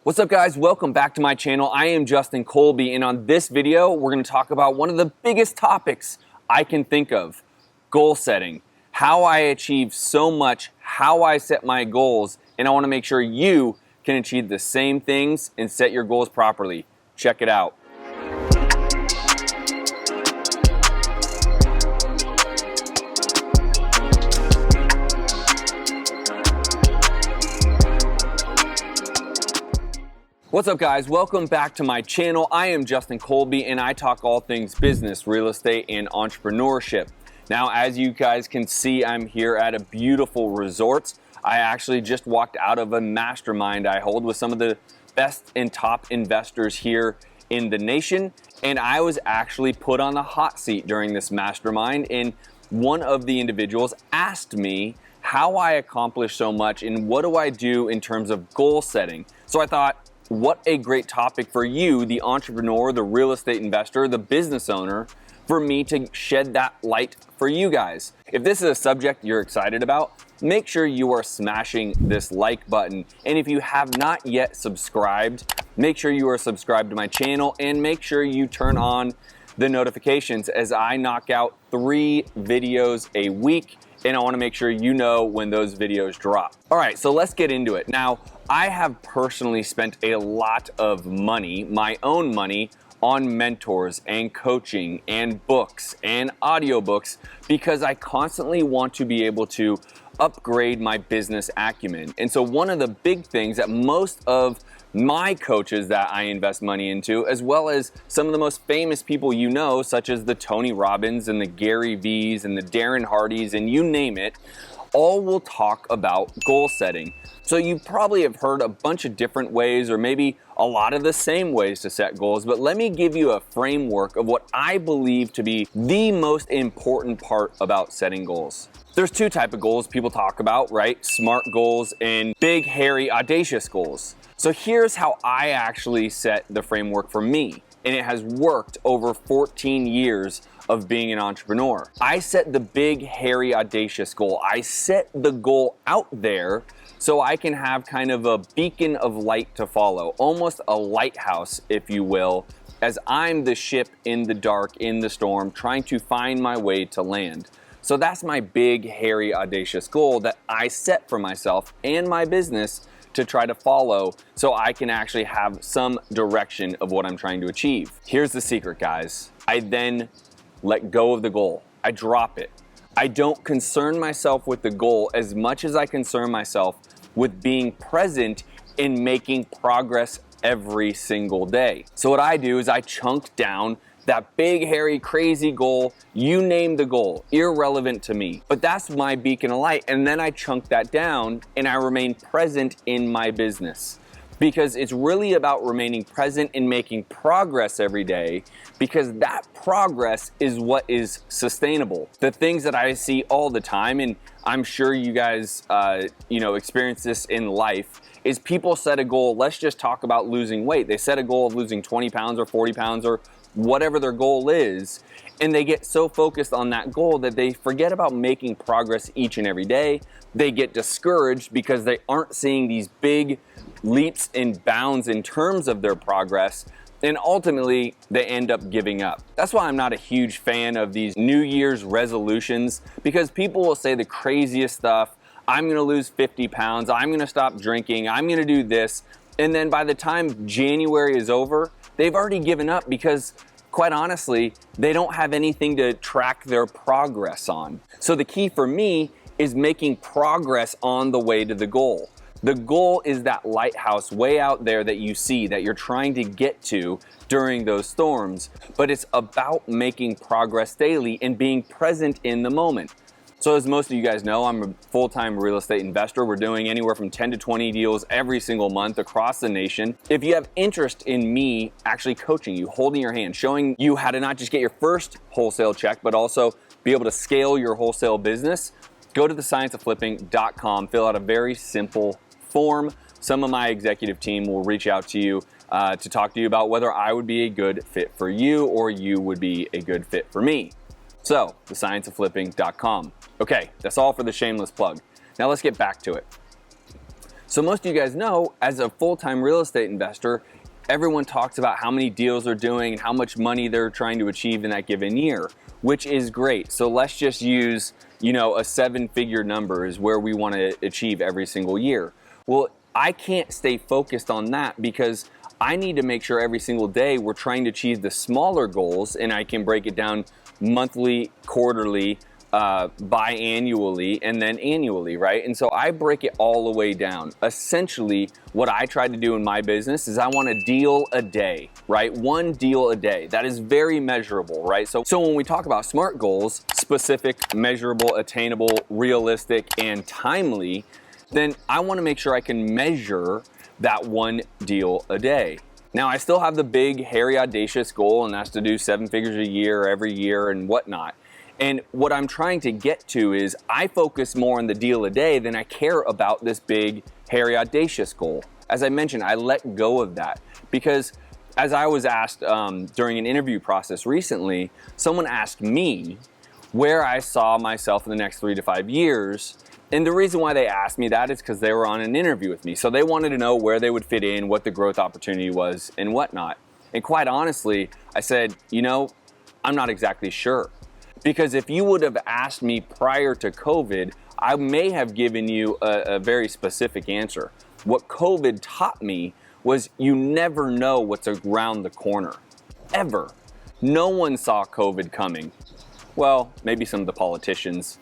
What's up guys, welcome back to my channel. I am Justin Colby, and on this video, we're gonna talk about one of the biggest topics I can think of, goal setting. How I achieve so much, how I set my goals, and I wanna make sure you can achieve the same things and set your goals properly. Check it out. What's up guys, welcome back to my channel. I am Justin Colby and I talk all things business, real estate, and entrepreneurship. Now, as you guys can see, I'm here at a beautiful resort. I actually just walked out of a mastermind I hold with some of the best and top investors here in the nation. And I was actually put on the hot seat during this mastermind, and one of the individuals asked me how I accomplish so much and what do I do in terms of goal setting. So I thought, what a great topic for you, the entrepreneur, the real estate investor, the business owner, for me to shed that light for you guys. If this is a subject you're excited about, make sure you are smashing this like button. And if you have not yet subscribed, make sure you are subscribed to my channel and make sure you turn on the notifications as I knock out 3 videos a week. And I wanna make sure you know when those videos drop. All right, so let's get into it. Now, I have personally spent a lot of money, my own money, on mentors and coaching and books and audiobooks because I constantly want to be able to upgrade my business acumen. And so one of the big things that most of my coaches that I invest money into, as well as some of the most famous people you know, such as the Tony Robbins and the Gary V's and the Darren Hardys and you name it, all will talk about goal setting. So you probably have heard a bunch of different ways or maybe a lot of the same ways to set goals, but let me give you a framework of what I believe to be the most important part about setting goals. There's 2 types of goals people talk about, right? SMART goals and big, hairy, audacious goals. So here's how I actually set the framework for me, and it has worked over 14 years of being an entrepreneur. I set the big, hairy, audacious goal. I set the goal out there so I can have kind of a beacon of light to follow, almost a lighthouse, if you will, as I'm the ship in the dark, in the storm, trying to find my way to land. So that's my big, hairy, audacious goal that I set for myself and my business to try to follow so I can actually have some direction of what I'm trying to achieve. Here's the secret, guys. I then let go of the goal. I drop it. I don't concern myself with the goal as much as I concern myself with being present in making progress every single day. So what I do is I chunk down that big, hairy, crazy goal, you name the goal, irrelevant to me. But that's my beacon of light, and then I chunk that down and I remain present in my business. Because it's really about remaining present and making progress every day, because that progress is what is sustainable. The things that I see all the time, and I'm sure you guys experience this in life, is people set a goal. Let's just talk about losing weight. They set a goal of losing 20 pounds or 40 pounds or whatever their goal is, and they get so focused on that goal that they forget about making progress each and every day. They get discouraged because they aren't seeing these big leaps and bounds in terms of their progress, and ultimately they end up giving up. That's why I'm not a huge fan of these New Year's resolutions, because people will say the craziest stuff. I'm gonna lose 50 pounds, I'm gonna stop drinking, I'm gonna do this, and then by the time January is over, they've already given up because, quite honestly, they don't have anything to track their progress on. So the key for me is making progress on the way to the goal. The goal is that lighthouse way out there that you see, that you're trying to get to during those storms, but it's about making progress daily and being present in the moment. So as most of you guys know, I'm a full-time real estate investor. We're doing anywhere from 10 to 20 deals every single month across the nation. If you have interest in me actually coaching you, holding your hand, showing you how to not just get your first wholesale check, but also be able to scale your wholesale business, go to 𝐓𝐒𝐼𝐍𝒂𝒂𝒃.com, fill out a very simple form. Some of my executive team will reach out to you to talk to you about whether I would be a good fit for you or you would be a good fit for me. So, 𝐓𝐒𝐼𝒍𝒂𝒃.com. Okay, that's all for the shameless plug. Now let's get back to it. So most of you guys know, as a full-time real estate investor, everyone talks about how many deals they're doing and how much money they're trying to achieve in that given year, which is great. So let's just use, a 7-figure number is where we want to achieve every single year. Well, I can't stay focused on that because I need to make sure every single day we're trying to achieve the smaller goals, and I can break it down monthly, quarterly, biannually, and then annually, right? And so I break it all the way down. Essentially, what I try to do in my business is I want a deal a day, right? One deal a day. That is very measurable, right? So when we talk about SMART goals, specific, measurable, attainable, realistic, and timely, then I want to make sure I can measure that one deal a day. Now, I still have the big, hairy, audacious goal, and that's to do 7 figures a year, every year, and whatnot. And what I'm trying to get to is I focus more on the deal a day than I care about this big, hairy, audacious goal. As I mentioned, I let go of that because as I was asked during an interview process recently, someone asked me where I saw myself in the next 3 to 5 years. And the reason why they asked me that is because they were on an interview with me. So they wanted to know where they would fit in, what the growth opportunity was, and whatnot. And quite honestly, I said, I'm not exactly sure. Because if you would have asked me prior to COVID, I may have given you a very specific answer. What COVID taught me was you never know what's around the corner, ever. No one saw COVID coming. Well, maybe some of the politicians.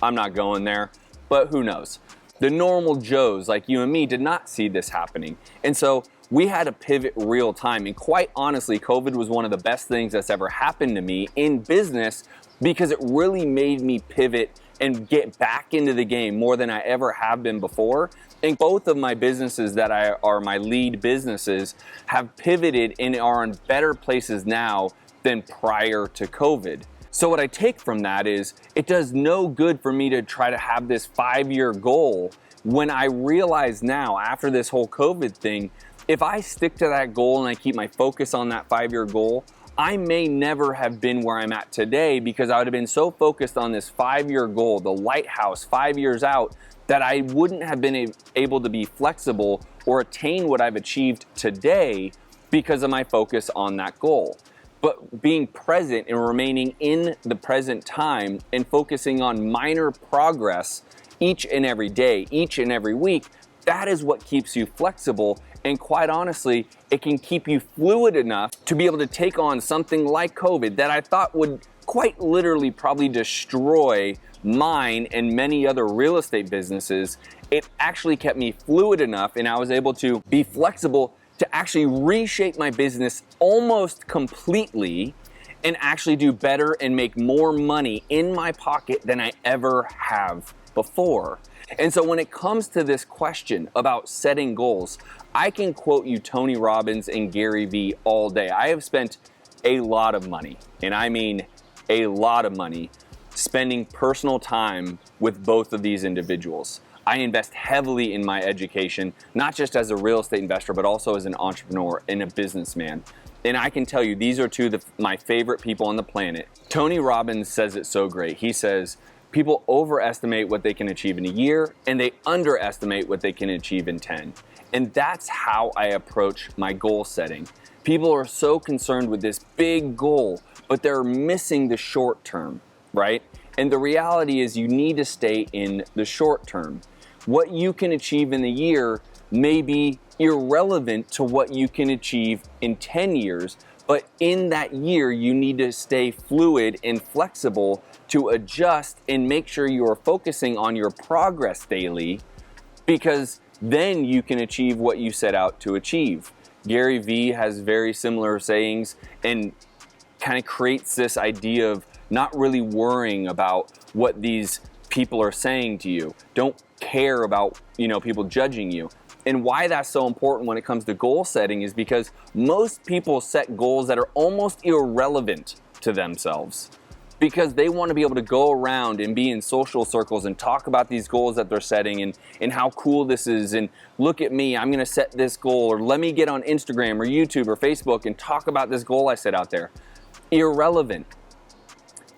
I'm not going there, but who knows? The normal Joes like you and me did not see this happening. And so we had to pivot real time. And quite honestly, COVID was one of the best things that's ever happened to me in business because it really made me pivot and get back into the game more than I ever have been before. And both of my businesses that are my lead businesses have pivoted and are in better places now than prior to COVID. So what I take from that is it does no good for me to try to have this 5-year goal when I realize now after this whole COVID thing, if I stick to that goal and I keep my focus on that 5-year goal, I may never have been where I'm at today because I would have been so focused on this 5-year goal, the lighthouse 5 years out, that I wouldn't have been able to be flexible or attain what I've achieved today because of my focus on that goal. But being present and remaining in the present time and focusing on minor progress each and every day, each and every week, that is what keeps you flexible. And quite honestly, it can keep you fluid enough to be able to take on something like COVID that I thought would quite literally probably destroy mine and many other real estate businesses. It actually kept me fluid enough and I was able to be flexible to actually reshape my business almost completely and actually do better and make more money in my pocket than I ever have before. And so when it comes to this question about setting goals, I can quote you Tony Robbins and Gary Vee all day. I have spent a lot of money, and I mean a lot of money, spending personal time with both of these individuals. I invest heavily in my education, not just as a real estate investor, but also as an entrepreneur and a businessman. And I can tell you, these are two of my favorite people on the planet. Tony Robbins says it so great. He says, people overestimate what they can achieve in a year, and they underestimate what they can achieve in 10. And that's how I approach my goal setting. People are so concerned with this big goal, but they're missing the short term, right? And the reality is you need to stay in the short term. What you can achieve in the year may be irrelevant to what you can achieve in 10 years, but in that year, you need to stay fluid and flexible to adjust and make sure you are focusing on your progress daily, because then you can achieve what you set out to achieve. Gary Vee has very similar sayings and kind of creates this idea of not really worrying about what these people are saying to you. Don't care about, people judging you. And why that's so important when it comes to goal setting is because most people set goals that are almost irrelevant to themselves, because they want to be able to go around and be in social circles and talk about these goals that they're setting and how cool this is, and look at me, I'm going to set this goal, or let me get on Instagram or YouTube or Facebook and talk about this goal I set out there. Irrelevant.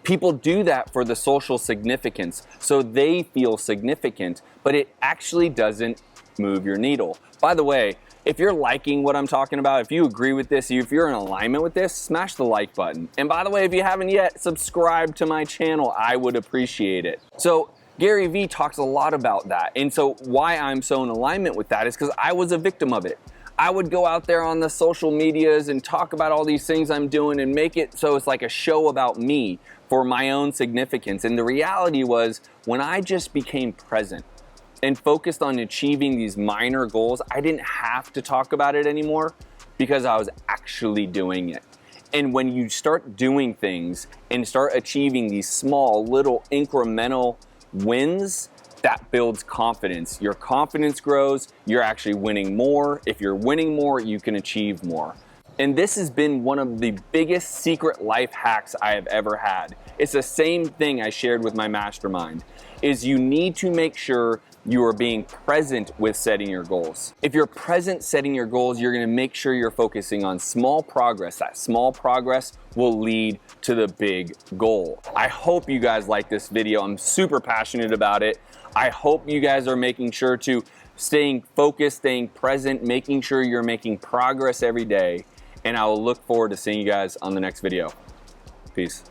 People do that for the social significance, so they feel significant, but it actually doesn't move your needle. By the way, if you're liking what I'm talking about, if you agree with this, if you're in alignment with this, smash the like button. And by the way, if you haven't yet, subscribe to my channel. I would appreciate it. So Gary Vee talks a lot about that. And so why I'm so in alignment with that is because I was a victim of it. I would go out there on the social medias and talk about all these things I'm doing and make it so it's like a show about me for my own significance. And the reality was, when I just became present and focused on achieving these minor goals, I didn't have to talk about it anymore because I was actually doing it. And when you start doing things and start achieving these small, little incremental wins, that builds confidence. Your confidence grows, you're actually winning more. If you're winning more, you can achieve more. And this has been one of the biggest secret life hacks I have ever had. It's the same thing I shared with my mastermind, is you need to make sure you are being present with setting your goals. If you're present setting your goals, you're gonna make sure you're focusing on small progress. That small progress will lead to the big goal. I hope you guys like this video. I'm super passionate about it. I hope you guys are making sure to staying focused, staying present, making sure you're making progress every day. And I will look forward to seeing you guys on the next video. Peace.